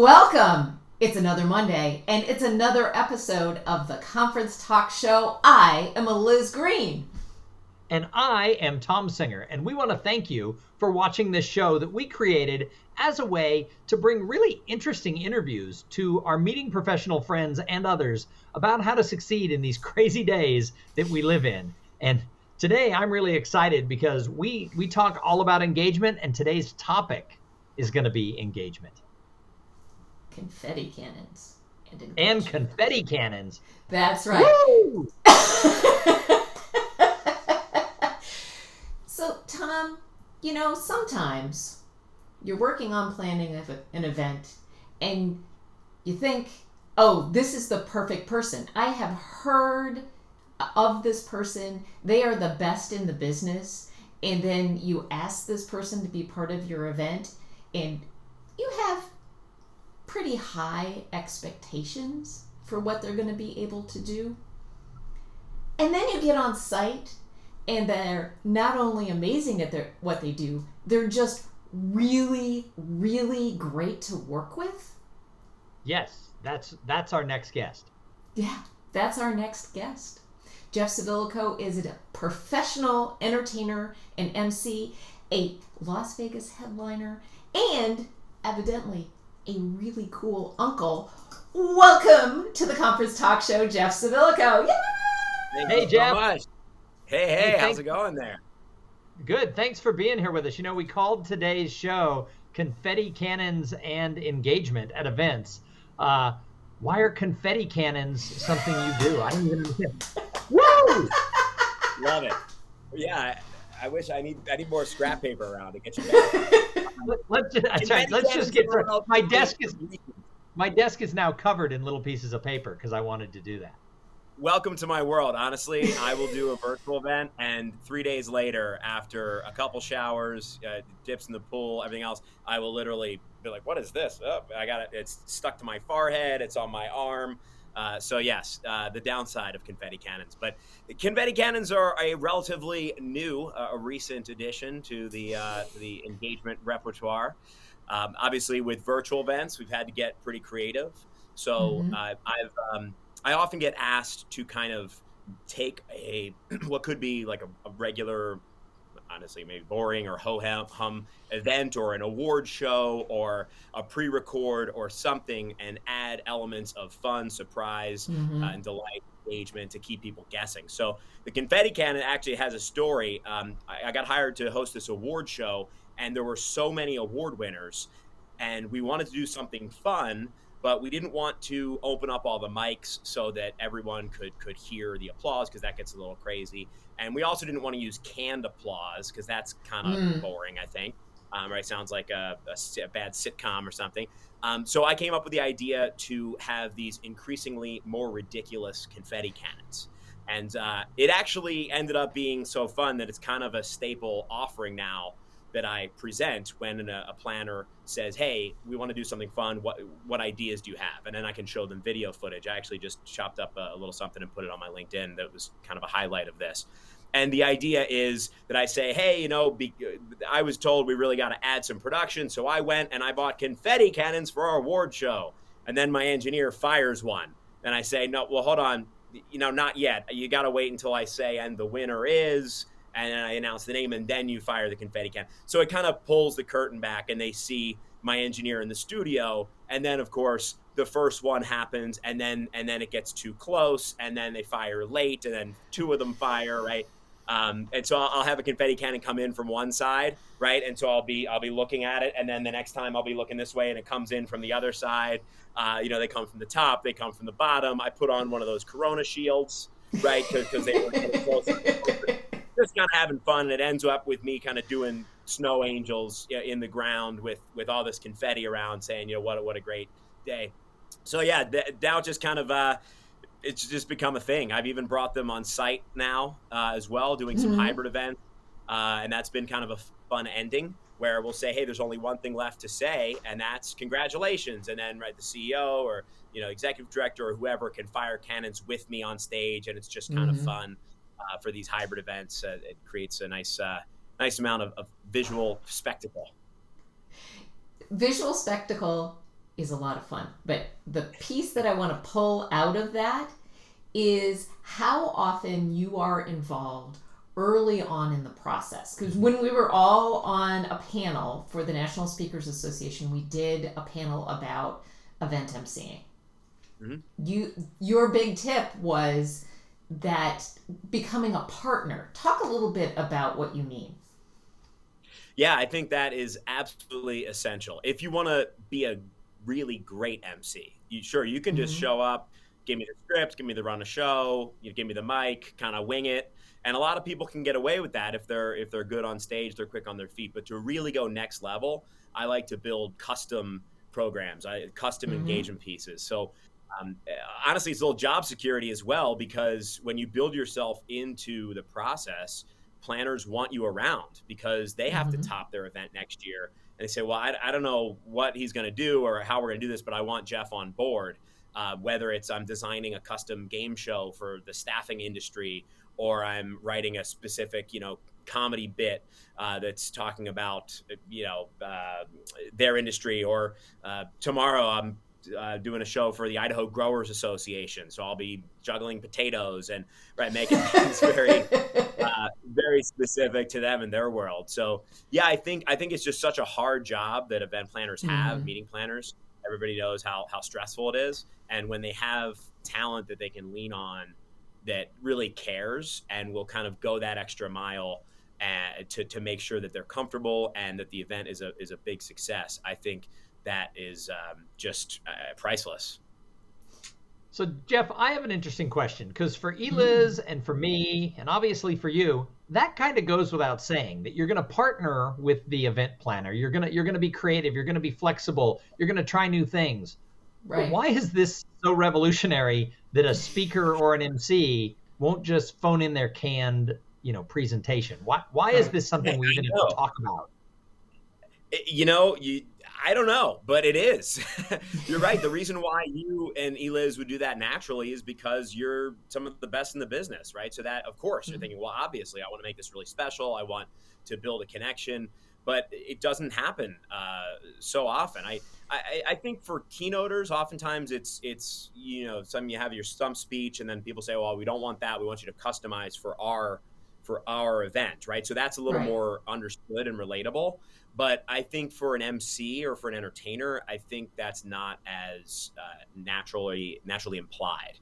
Welcome! It's another Monday, and it's another episode of the Conference Talk Show. I am Liz Green. And I am Tom Singer, and we want to thank you for watching this show that we created as a way to bring really interesting interviews to our meeting professional friends and others about how to succeed in these crazy days that we live in. And today I'm really excited because we talk all about engagement, and today's topic is going to be engagement. Confetti cannons. And confetti cannons. That's right. So, Tom, sometimes you're working on planning an event and you think, oh, this is the perfect person. I have heard of this person. They are the best in the business. And then you ask this person to be part of your event and you have pretty high expectations for what they're going to be able to do. And then you get on site and they're not only amazing at what they do, they're just really, really great to work with. Yes, that's our next guest. Yeah, that's our next guest. Jeff Civillico is a professional entertainer and MC, a Las Vegas headliner, and evidently a really cool uncle. Welcome to the Conference Talk Show, Jeff Civillico. Yay! Hey, Jeff. So much. Hey, how's it going there? Good. Thanks for being here with us. We called today's show Confetti Cannons and Engagement at Events. Why are confetti cannons something you do? I don't even understand. Woo! Love it. Yeah, I wish I need more scrap paper around to get you back. Let's just get through. My desk is now covered in little pieces of paper because I wanted to do that. Welcome to my world. Honestly, I will do a virtual event, and 3 days later, after a couple showers, dips in the pool, everything else, I will literally be like, "What is this? Oh, I got it. It's stuck to my forehead. It's on my arm." So yes, the downside of confetti cannons. But confetti cannons are a relatively new, a recent addition to the engagement repertoire. Obviously, with virtual events, we've had to get pretty creative. So I often get asked to kind of take what could be like a regular, honestly, maybe boring or ho-hum event or an award show or a pre-record or something and add elements of fun, surprise, and delight, engagement to keep people guessing. So the confetti cannon actually has a story. I got hired to host this award show, and there were so many award winners, and we wanted to do something fun, but we didn't want to open up all the mics so that everyone could hear the applause, because that gets a little crazy. And we also didn't want to use canned applause because that's kind of boring, I think. Right? Sounds like a bad sitcom or something. So I came up with the idea to have these increasingly more ridiculous confetti cannons. And it actually ended up being so fun that it's kind of a staple offering now that I present when a planner says, "Hey, we want to do something fun. What ideas do you have?" And then I can show them video footage. I actually just chopped up a little something and put it on my LinkedIn that was kind of a highlight of this. And the idea is that I say, "Hey, I was told we really got to add some production, so I went and I bought confetti cannons for our award show." And then my engineer fires one. And I say, "No, well, hold on. Not yet. You got to wait until I say, and the winner is," and then I announce the name, and then you fire the confetti can. So it kind of pulls the curtain back, and they see my engineer in the studio, and then of course the first one happens, and then it gets too close, and then they fire late, and then two of them fire, right? And so I'll have a confetti cannon come in from one side, right? And so I'll be looking at it, and then the next time I'll be looking this way, and it comes in from the other side. They come from the top, they come from the bottom. I put on one of those Corona shields, right? Because they were kind of close. Just kind of having fun, and it ends up with me kind of doing snow angels in the ground with all this confetti around, saying, what a great day. So yeah, now it's just kind of it's just become a thing. I've even brought them on site now as well, doing some hybrid events, and that's been kind of a fun ending where we'll say, "Hey, there's only one thing left to say, and that's congratulations," and then the CEO or executive director or whoever can fire cannons with me on stage, and it's just kind of fun. For these hybrid events, it creates a nice amount of visual spectacle. Visual spectacle is a lot of fun. But the piece that I want to pull out of that is how often you are involved early on in the process. Because when we were all on a panel for the National Speakers Association, we did a panel about event emceeing. Your big tip was that becoming a partner. Talk a little bit about what you mean. Yeah, I think that is absolutely essential. If you want to be a really great MC, you can just show up, give me the script, give me the run of show, give me the mic, kind of wing it. And a lot of people can get away with that if they're good on stage, they're quick on their feet. But to really go next level, I like to build custom programs, custom engagement pieces. So honestly, it's a little job security as well, because when you build yourself into the process, planners want you around because they have to top their event next year. And they say, well, I don't know what he's going to do or how we're going to do this, but I want Jeff on board. Whether it's I'm designing a custom game show for the staffing industry, or I'm writing a specific, comedy bit that's talking about, their industry, or tomorrow I'm doing a show for the Idaho Growers Association. So I'll be juggling potatoes and making things very, very specific to them and their world. So yeah, I think it's just such a hard job that event planners have, meeting planners. Everybody knows how stressful it is. And when they have talent that they can lean on that really cares and will kind of go that extra mile to make sure that they're comfortable and that the event is a big success, I think that is just priceless. So, Jeff, I have an interesting question, because for Eliz and for me, and obviously for you, that kind of goes without saying that you're going to partner with the event planner. You're going to be creative. You're going to be flexible. You're going to try new things. Right. But why is this so revolutionary that a speaker or an MC won't just phone in their canned, presentation? Why is this something we even have to talk about? I don't know, but it is. You're right. The reason why you and Eliz would do that naturally is because you're some of the best in the business, right? So that, of course, you're thinking, well, obviously, I want to make this really special. I want to build a connection, but it doesn't happen so often. I think for keynoters, oftentimes it's some you have your stump speech, and then people say, well, we don't want that. We want you to customize for our event, right? So that's a little more understood and relatable. But I think for an MC or for an entertainer, I think that's not as naturally implied.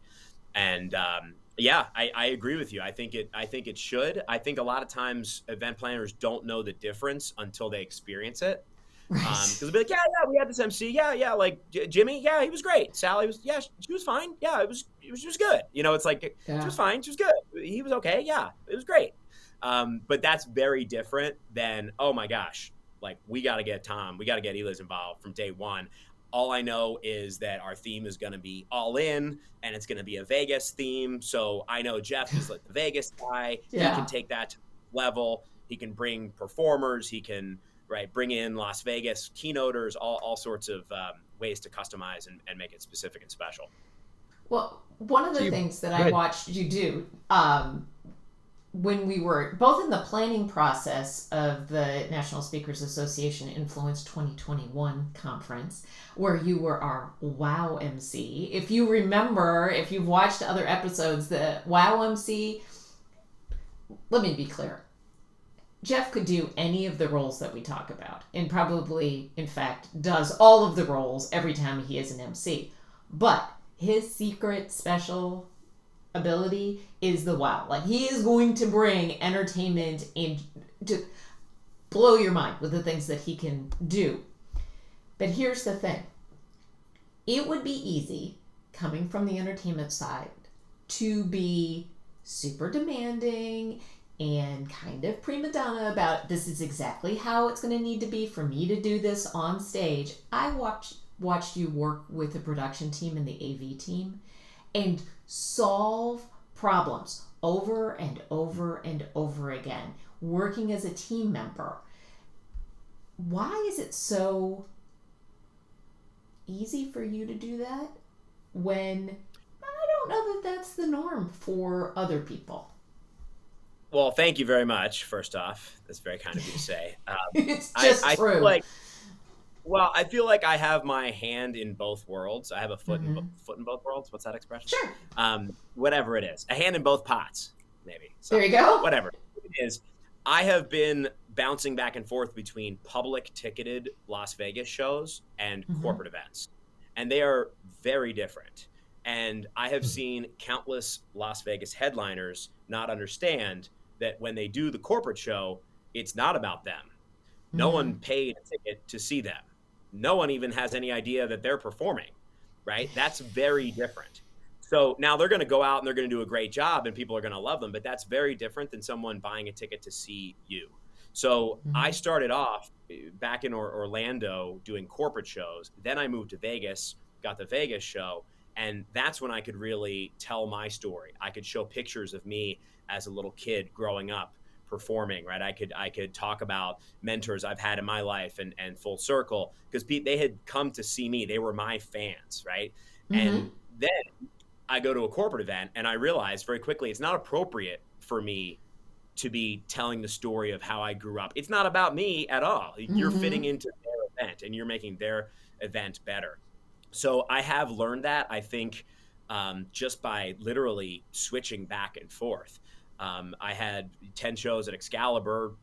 And I agree with you. I think it should. I think a lot of times event planners don't know the difference until they experience it. Because they'll be like, yeah, we had this MC, like Jimmy, yeah, he was great. Sally she was fine, yeah, it was good. It's like she was fine, she was good. He was okay, yeah, it was great. But that's very different than, oh my gosh, like we got to get Eliz involved from day one. All I know is that our theme is going to be all in, and it's going to be a Vegas theme. So I know Jeff is like the Vegas guy. Yeah. He can take that to the level. He can bring performers. He can bring in Las Vegas keynoters, all sorts of ways to customize and make it specific and special. Well, one of the things that I watched you do when we were both in the planning process of the National Speakers Association Influence 2021 conference, where you were our WOW MC. If you remember, if you've watched other episodes, the WOW MC, let me be clear. Jeff could do any of the roles that we talk about, and probably, in fact, does all of the roles every time he is an MC. But his secret special ability is the wow. Like, he is going to bring entertainment and to blow your mind with the things that he can do. But here's the thing. It would be easy, coming from the entertainment side, to be super demanding and kind of prima donna about this is exactly how it's going to need to be for me to do this on stage. I watched you work with the production team and the AV team and solve problems over and over and over again, working as a team member. Why is it so easy for you to do that when I don't know that that's the norm for other people? Well, thank you very much, first off. That's very kind of you to say. It's just I true. feel like Well, I feel like I have my hand in both worlds. I have a Mm-hmm. foot in both worlds. What's that expression? Sure. Whatever it is, a hand in both pots, maybe. There So you go. whatever it is, I have been bouncing back and forth between public ticketed Las Vegas shows and Mm-hmm. corporate events, and they are very different. And I have seen countless Las Vegas headliners not understand that when they do the corporate show, it's not about them. No Mm-hmm. one paid a ticket to see them. No one even has any idea that they're performing, right? That's very different. So now they're going to go out and they're going to do a great job and people are going to love them, but that's very different than someone buying a ticket to see you. So I Mm-hmm. started off back in Orlando doing corporate shows. Then I moved to Vegas, got the Vegas show, and that's when I could really tell my story. I could show pictures of me as a little kid growing up performing, right? I could talk about mentors I've had in my life and full circle because they had come to see me. They were my fans, right? Mm-hmm. And then I go to a corporate event and I realize very quickly it's not appropriate for me to be telling the story of how I grew up. It's not about me at all. You're fitting Mm-hmm. into their event and you're making their event better. So I have learned that, I think, just by literally switching back and forth. I had 10 shows at Excalibur,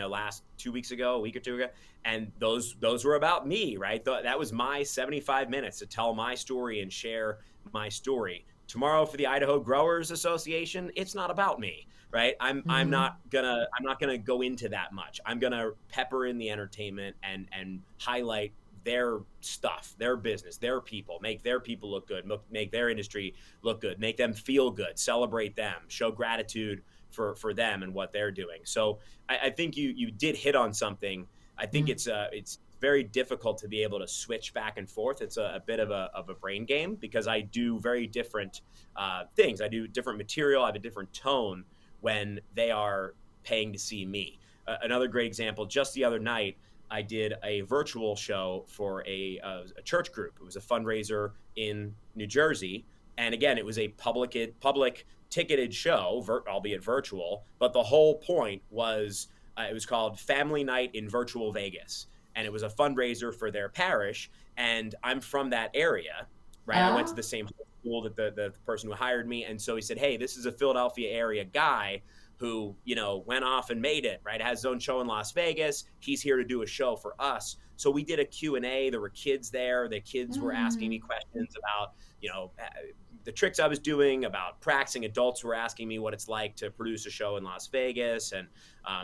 last 2 weeks ago, a week or two ago, and those were about me, right? That was my 75 minutes to tell my story and share my story. Tomorrow for the Idaho Growers Association, it's not about me, right? Mm-hmm. I'm not gonna go into that much. I'm gonna pepper in the entertainment and highlight their stuff, their business, their people, make their people look good, make their industry look good, make them feel good, celebrate them, show gratitude for them and what they're doing. So I think you did hit on something. I think it's very difficult to be able to switch back and forth. It's a bit of a brain game because I do very different things. I do different material. I have a different tone when they are paying to see me. Another great example, just the other night, I did a virtual show for a church group. It was a fundraiser in New Jersey, and again, it was a public ticketed show, albeit virtual. But the whole point was it was called Family Night in Virtual Vegas, and it was a fundraiser for their parish. And I'm from that area, right? I went to Oh. the same school that the person who hired me, and so he said, "Hey, this is a Philadelphia area guy who went off and made it, right, has his own show in Las Vegas. He's here to do a show for us." So we did a Q&A. There were kids there. The kids were asking me Mm-hmm. questions about the tricks I was doing, about practicing. Adults were asking me what it's like to produce a show in Las Vegas, and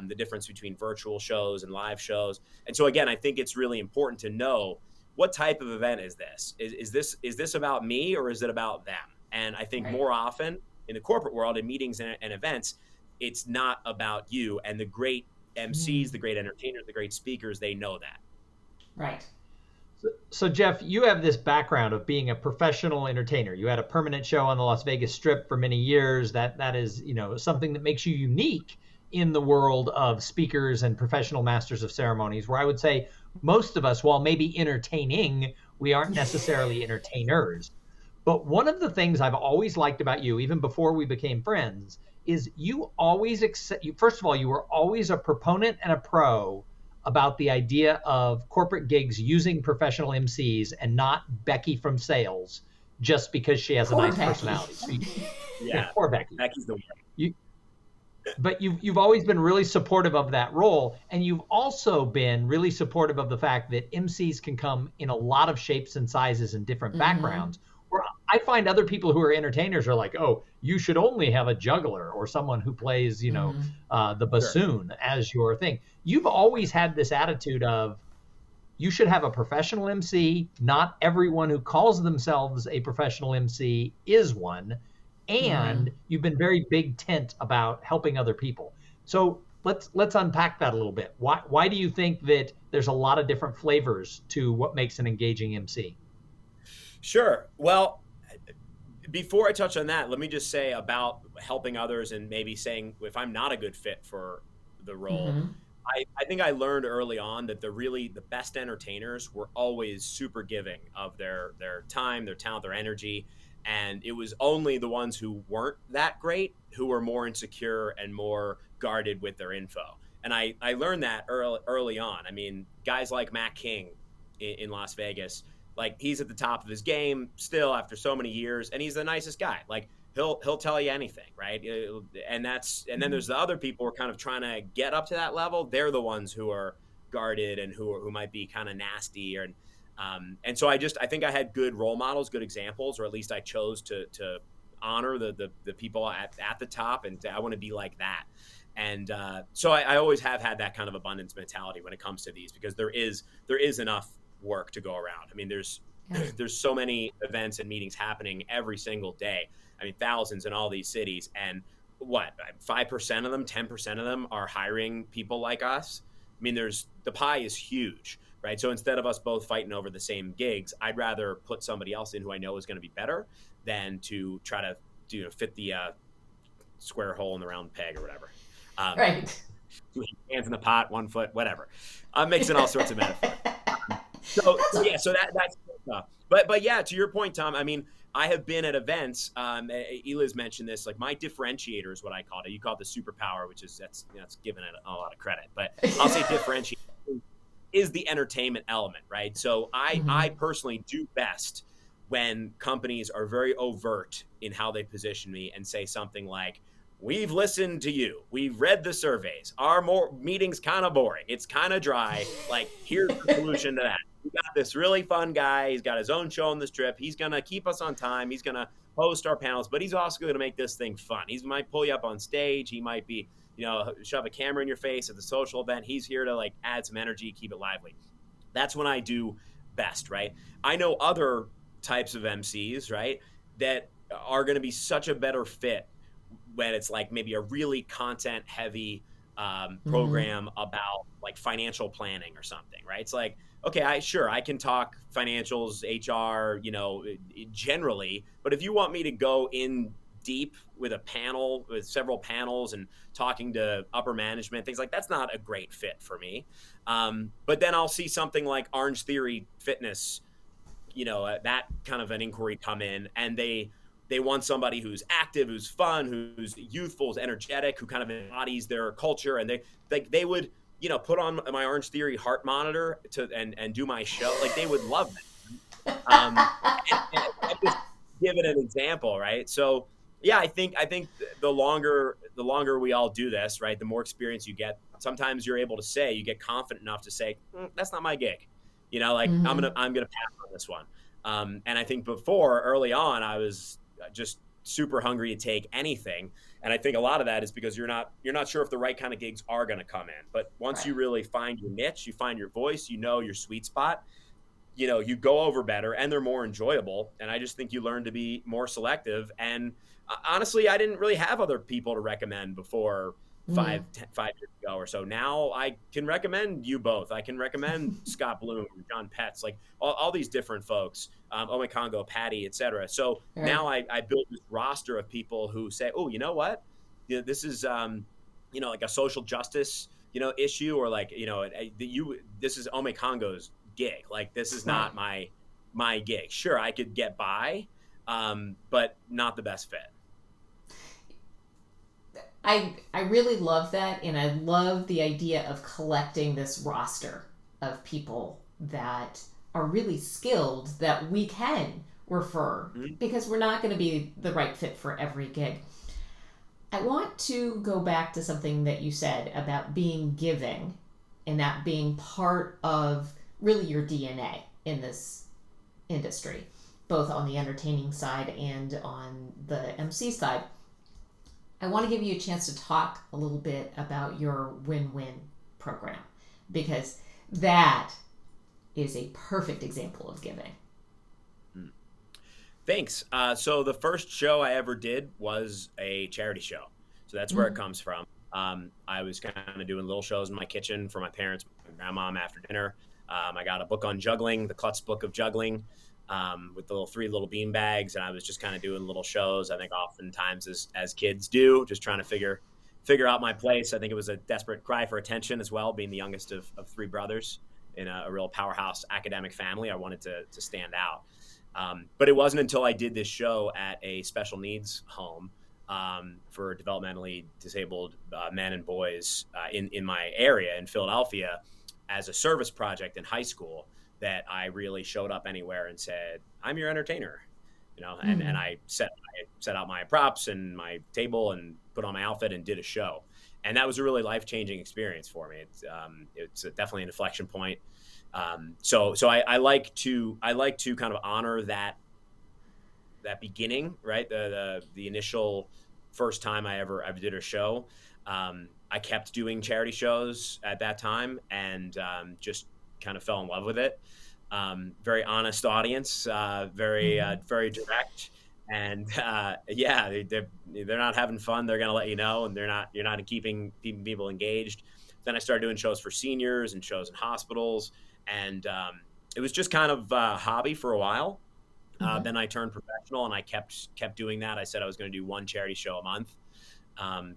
the difference between virtual shows and live shows. And so again, I think it's really important to know, what type of event is this? Is this about me, or is it about them? And I think Right. more often in the corporate world, in meetings and events, it's not about you. And the great MCs, the Mm. great entertainers, the great speakers, they know that. Right. So, Jeff, you have this background of being a professional entertainer. You had a permanent show on the Las Vegas Strip for many years. That is, something that makes you unique in the world of speakers and professional masters of ceremonies, where I would say most of us, while maybe entertaining, we aren't necessarily entertainers. But one of the things I've always liked about you, even before we became friends, is you always accept. First of all, you were always a proponent and a pro about the idea of corporate gigs using professional MCs and not Becky from sales just because she has a Poor nice Becky. personality. So yeah, Yeah, poor Becky. Becky's the one. You, but you've always been really supportive of that role, and you've also been really supportive of the fact that MCs can come in a lot of shapes and sizes and different Mm-hmm. backgrounds. Where I find other people who are entertainers are like, oh, you should only have a juggler or someone who plays, Mm-hmm. the Sure. bassoon as your thing. You've always had this attitude of you should have a professional MC. Not everyone who calls themselves a professional MC is one. Mm-hmm. And you've been very big tent about helping other people. So let's unpack that a little bit. Why do you think that there's a lot of different flavors to what makes an engaging MC? Sure. Well, before I touch on that, let me just say about helping others and maybe saying if I'm not a good fit for the role. Mm-hmm. I think I learned early on that the best entertainers were always super giving of their time, their talent, their energy. And it was only the ones who weren't that great who were more insecure and more guarded with their info. And I learned that early on. I mean, guys like Matt King, in Las Vegas. Like, he's at the top of his game still after so many years, and he's the nicest guy. Like, he'll tell you anything, right? And then there's the other people who are kind of trying to get up to that level. They're the ones who are guarded and who might be kind of nasty, and so I think I had good role models, good examples, or at least I chose to honor the people at the top, and I want to be like that. And so I always have had that kind of abundance mentality when it comes to these, because there is enough work to go around. I mean, there's so many events and meetings happening every single day. I mean, thousands in all these cities, and 5% of them, 10% of them are hiring people like us. I mean, the pie is huge, right? So instead of us both fighting over the same gigs, I'd rather put somebody else in who I know is going to be better than to try to fit the square hole in the round peg or whatever. Right. 2 hands in the pot, 1 foot, whatever. I'm mixing all sorts of metaphors. So that's tough. But yeah, to your point, Tom, I mean, I have been at events. Eliz mentioned this. Like, my differentiator is what I call it. You call it the superpower, which is that's giving it a lot of credit. But I'll say differentiator is the entertainment element, right? So I personally do best when companies are very overt in how they position me and say something like, "We've listened to you. We've read the surveys. Our meeting's kind of boring. It's kind of dry. Like, here's the solution to that. We got this really fun guy. He's got his own show on this trip. He's going to keep us on time. He's going to host our panels, but he's also going to make this thing fun. He might pull you up on stage. He might be, shove a camera in your face at the social event. He's here to, like, add some energy, keep it lively." That's when I do best, right? I know other types of MCs, right, that are going to be such a better fit when it's like maybe a really content heavy program about like financial planning or something, right? It's like, okay, I can talk financials, HR, generally, but if you want me to go in deep with a panel, with several panels and talking to upper management, things like that's not a great fit for me. But then I'll see something like Orange Theory Fitness, that kind of an inquiry come in, and they want somebody who's active, who's fun, who's youthful, who's energetic, who kind of embodies their culture, and they would put on my Orange Theory heart monitor and do my show. Like, they would love that. And just give it an example, right? So yeah, I think the longer we all do this, right, the more experience you get. Sometimes you're able to you get confident enough to say, that's not my gig. I'm gonna pass on this one. And I think early on, I was just super hungry to take anything. And I think a lot of that is because you're not sure if the right kind of gigs are going to come in. But once you really find your niche, you find your voice, your sweet spot, you go over better, and they're more enjoyable. And I just think you learn to be more selective. And honestly, I didn't really have other people to recommend before 5 years ago or so. Now I can recommend you both. I can recommend Scott Bloom, John Petz, like all these different folks, Ome Congo, Patty, etc. So now I build this roster of people who say, oh, you know what? This is, like a social justice, issue, or like, this is Ome Congo's gig. Like, this is not my gig. Sure, I could get by, but not the best fit. I really love that, and I love the idea of collecting this roster of people that are really skilled that we can refer, because we're not going to be the right fit for every gig. I want to go back to something that you said about being giving, and that being part of really your DNA in this industry, both on the entertaining side and on the MC side. I want to give you a chance to talk a little bit about your win-win program, because that is a perfect example of giving. Thanks. So the first show I ever did was a charity show. So that's where it comes from. I was kind of doing little shows in my kitchen for my parents, my grandmom after dinner. I got a book on juggling, the Klutz Book of Juggling, with the 3 little bean bags, and I was just kind of doing little shows. I think oftentimes as kids do, just trying to figure out my place. I think it was a desperate cry for attention as well, being the youngest of 3 brothers in a real powerhouse academic family. I wanted to stand out. But it wasn't until I did this show at a special needs home for developmentally disabled men and boys in my area in Philadelphia as a service project in high school that I really showed up anywhere and said, I'm your entertainer, and I set out my props and my table and put on my outfit and did a show. And that was a really life-changing experience for me. It's definitely an inflection point. So I like to kind of honor that beginning, right? The initial first time I ever did a show. I kept doing charity shows at that time, and just kind of fell in love with it. Very honest audience, very direct, and they're not having fun. They're going to let you know, and you're not keeping people engaged. Then I started doing shows for seniors and shows in hospitals, and it was just kind of a hobby for a while. Then I turned professional, and I kept doing that. I said I was going to do one charity show a month,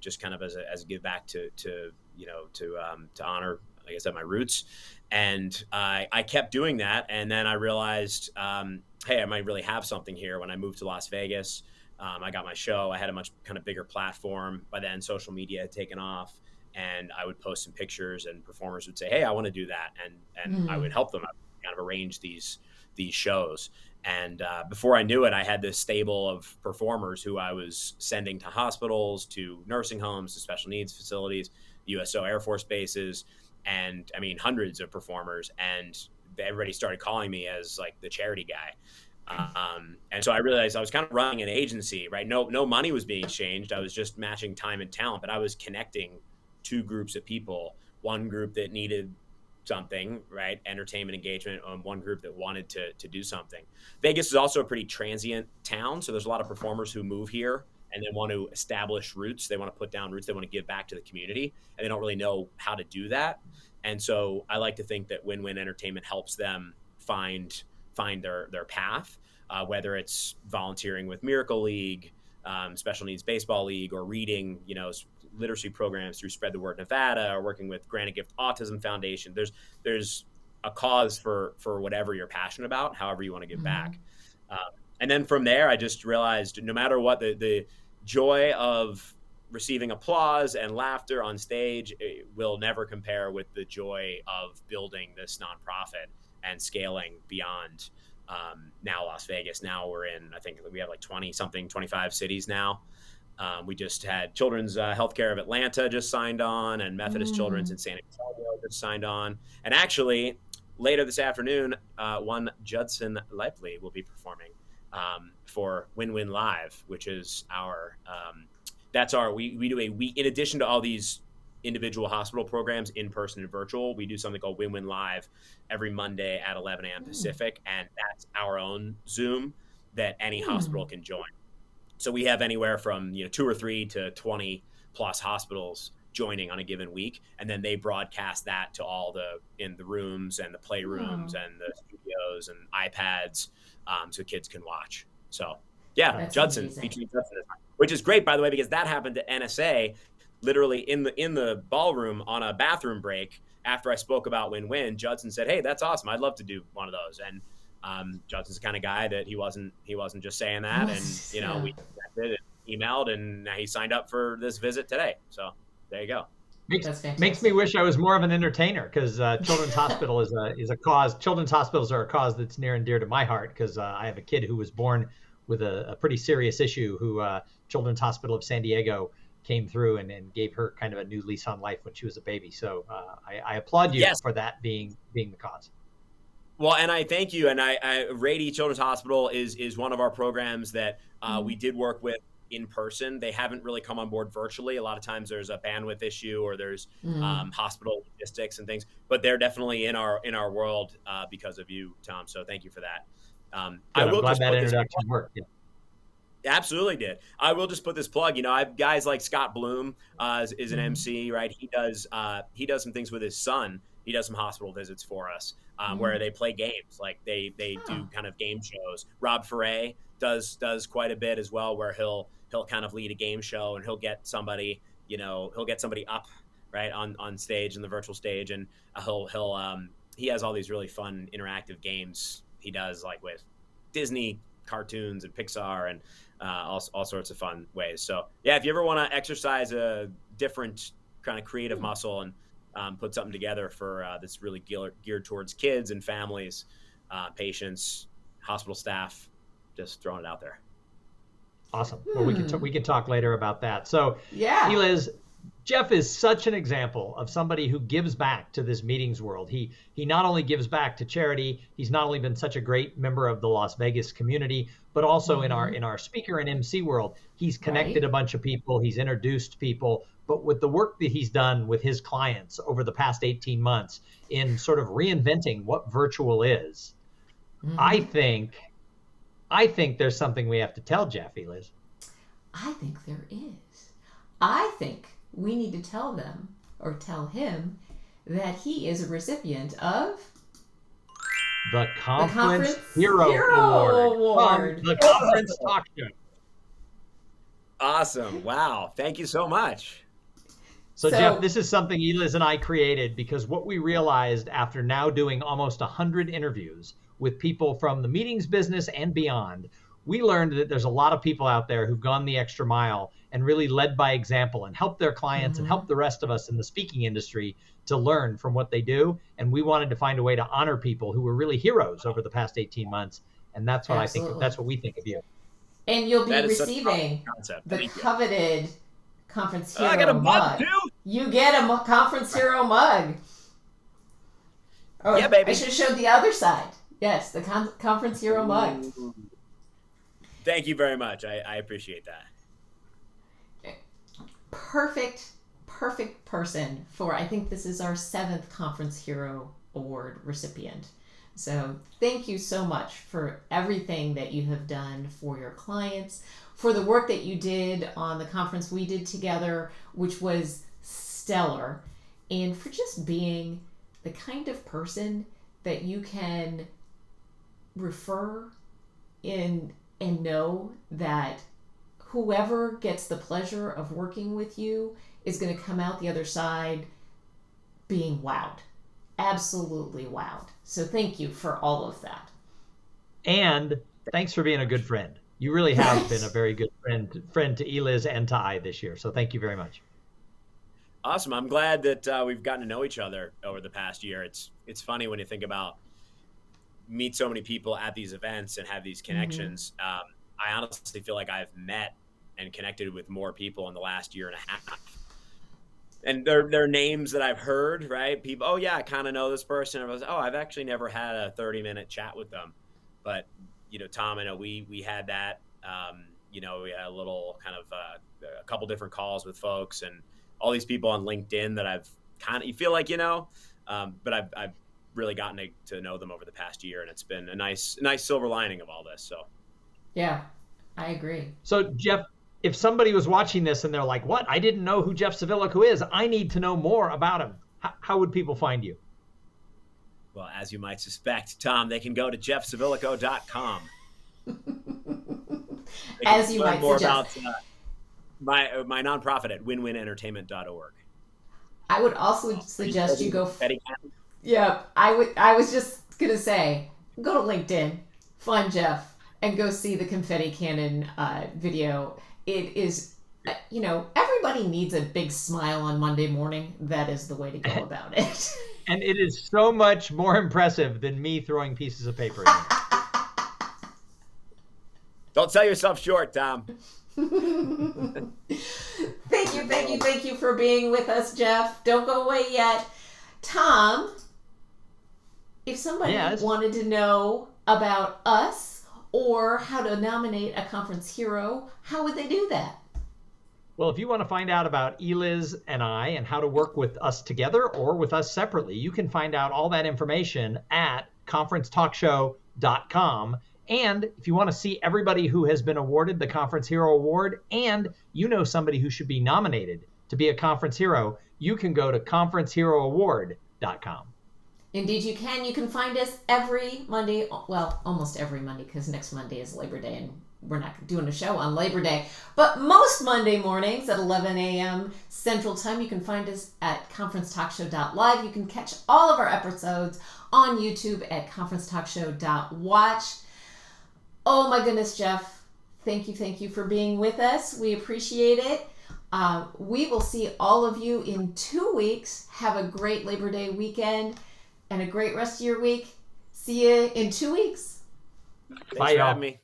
just kind of as a give back to honor, like I said, my roots. And I kept doing that, and then I realized, hey, I might really have something here. When I moved to Las Vegas, I got my show. I had a much kind of bigger platform. By then, social media had taken off, and I would post some pictures, and performers would say, hey, I want to do that, and I would help them. I would kind of arrange these shows. And before I knew it, I had this stable of performers who I was sending to hospitals, to nursing homes, to special needs facilities, USO Air Force bases, and I mean, hundreds of performers. And everybody started calling me as like the charity guy. And so I realized I was kind of running an agency, right? No money was being exchanged. I was just matching time and talent, but I was connecting two groups of people. One group that needed something, right? Entertainment engagement, on one group that wanted to do something. Vegas is also a pretty transient town. So there's a lot of performers who move here and then want to establish roots. They want to put down roots. They want to give back to the community, and they don't really know how to do that. And so I like to think that Win-Win Entertainment helps them find their path, whether it's volunteering with Miracle League, Special Needs Baseball League, or reading, literacy programs through Spread the Word Nevada, or working with Granite Gift Autism Foundation. There's a cause for whatever you're passionate about, however you want to give back. And then from there, I just realized no matter what, the joy of receiving applause and laughter on stage will never compare with the joy of building this nonprofit and scaling beyond now Las Vegas. Now we're in, I think we have like 25 cities now. We just had Children's Healthcare of Atlanta just signed on, and Methodist Children's in San Antonio just signed on. And actually, later this afternoon, one Judson Lively will be performing for Win-Win Live, which is we do a week, in addition to all these individual hospital programs, in person and virtual, we do something called Win-Win Live every Monday at 11 a.m. Pacific, and that's our own Zoom that any hospital can join. So we have anywhere from 2 or 3 to 20 plus hospitals joining on a given week, and then they broadcast that to all in the rooms and the playrooms and the studios and iPads, so kids can watch. So yeah, That's Judson, amazing. featuring Judson, which is great, by the way, because that happened to NSA literally in the ballroom on a bathroom break. After I spoke about Win-Win, Judson said, "Hey, that's awesome. I'd love to do one of those." And Judson's the kind of guy that he wasn't just saying that, and we connected and emailed, and now he signed up for this visit today. So there you go. Makes me wish I was more of an entertainer, because Children's Hospital is a cause. Children's hospitals are a cause that's near and dear to my heart, because I have a kid who was born with a pretty serious issue, who Children's Hospital of San Diego came through and gave her kind of a new lease on life when she was a baby. So I applaud you for that being the cause. Well, and I thank you. And Rady Children's Hospital is one of our programs that we did work with in person. They haven't really come on board virtually. A lot of times there's a bandwidth issue, or there's hospital logistics and things, but they're definitely in our world because of you, Tom. So thank you for that. I will glad that introduction worked. Yeah. Absolutely did. I will just put this plug. I have guys like Scott Bloom is an MC, right? He does some things with his son. He does some hospital visits for us where they play games. Like they do kind of game shows. Rob Foray does quite a bit as well, where he'll kind of lead a game show, and he'll get somebody up right on stage, in the virtual stage, and he has all these really fun interactive games he does, like with Disney cartoons and Pixar and all sorts of fun ways. So yeah, if you ever want to exercise a different kind of creative muscle and put something together for that's really geared towards kids and families, patients, hospital staff. Just throwing it out there. Awesome. Well, we can talk later about that. So, Yeah. Eliz, Jeff is such an example of somebody who gives back to this meetings world. He not only gives back to charity, he's not only been such a great member of the Las Vegas community, but also in our speaker and MC world, he's connected a bunch of people, he's introduced people. But with the work that he's done with his clients over the past 18 months in sort of reinventing what virtual is, I think there's something we have to tell Jeff, Eliz. I think there is. I think we need to tell him that he is a recipient of the Conference Hero Award from the Conference Talk Show. Awesome. Wow. Thank you so much. So Jeff, this is something Eliz and I created because what we realized after now doing almost 100 interviews with people from the meetings business and beyond, we learned that there's a lot of people out there who've gone the extra mile and really led by example and helped their clients and helped the rest of us in the speaking industry to learn from what they do. And we wanted to find a way to honor people who were really heroes over the past 18 months. And that's what that's what we think of you. And you'll be receiving the coveted Conference Hero I got a mug too. You get a Conference Hero mug. Oh, yeah, baby. I should have showed the other side. Yes, the Conference Hero mug. Thank you very much. I appreciate that. Perfect person for, I think this is our 7th Conference Hero Award recipient. So thank you so much for everything that you have done for your clients, for the work that you did on the conference we did together, which was stellar, and for just being the kind of person that you can refer in and know that whoever gets the pleasure of working with you is going to come out the other side being wowed. Absolutely wowed. So thank you for all of that. And thanks for being a good friend. You really have been a very good friend to Eliz and to I this year. So thank you very much. Awesome. I'm glad that we've gotten to know each other over the past year. It's funny when you think about meet so many people at these events and have these connections. I honestly feel like I've met and connected with more people in the last year and a half. And they're names that I've heard, right? People, oh yeah, I kind of know this person. I was, I've actually never had a 30-minute chat with them. But, Tom, I know we had that. We had a little kind of a couple different calls with folks and all these people on LinkedIn that I've you feel like, but I've really gotten to know them over the past year, and it's been a nice silver lining of all this. So, yeah, I agree. So, Jeff, if somebody was watching this and they're like, "What? I didn't know who Jeff Civillico is. I need to know more about him." How would people find you? Well, as you might suspect, Tom, they can go to jeffcivillico.com. As you might more suggest. About my nonprofit at winwinentertainment.org. I would also suggest you go. Confetti. Yeah, I was just gonna say, go to LinkedIn, find Jeff, and go see the Confetti Cannon video. It is, everybody needs a big smile on Monday morning. That is the way to go about it. And it is so much more impressive than me throwing pieces of paper at you. Don't sell yourself short, Tom. Thank you for being with us, Jeff. Don't go away yet. Tom, if somebody wanted to know about us or how to nominate a conference hero, how would they do that? Well, if you want to find out about Eliz and I and how to work with us together or with us separately, you can find out all that information at conferencetalkshow.com. And if you want to see everybody who has been awarded the Conference Hero Award and somebody who should be nominated to be a conference hero, you can go to conferenceheroaward.com. Indeed, you can. You can find us every Monday, well, almost every Monday, because next Monday is Labor Day and we're not doing a show on Labor Day. But most Monday mornings at 11 a.m. Central Time, you can find us at conferencetalkshow.live. You can catch all of our episodes on YouTube at conferencetalkshow.watch. Oh my goodness, Jeff. Thank you for being with us. We appreciate it. We will see all of you in 2 weeks. Have a great Labor Day weekend and a great rest of your week. See you in 2 weeks. Thanks Bye, for y'all. having me.